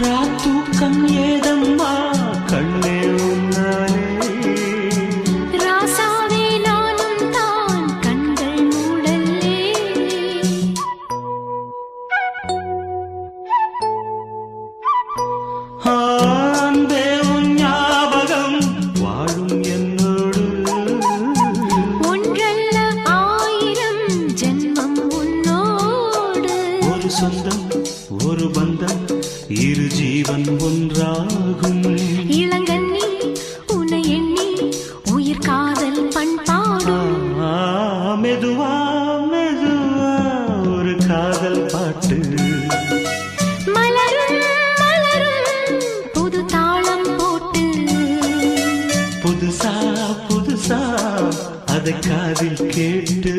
ராத்தூக்கம் ஏதம்மா கண்ணே உன்னாலே ராசாவே நானும் தான் கண்கள் மூடல்லே அன்பே உன் ஞாபகம் வாழும் என்னோடு ஒன்றல்ல ஆயிரம் ஜென்மம் உன்னோடு ஒரு சொந்தம் ஒரு பந்தம் இரு ஜீவன் ஒன்றாகும் இளங்கண்ணி உன்னை எண்ணி உயிர் காதல் பண்பாடும் மெதுவா மெதுவா ஒரு காதல் பாட்டு மலரும் மலரும் புது தாளம் போட்டு புதுசா புதுசா அதை காதில் கேட்டு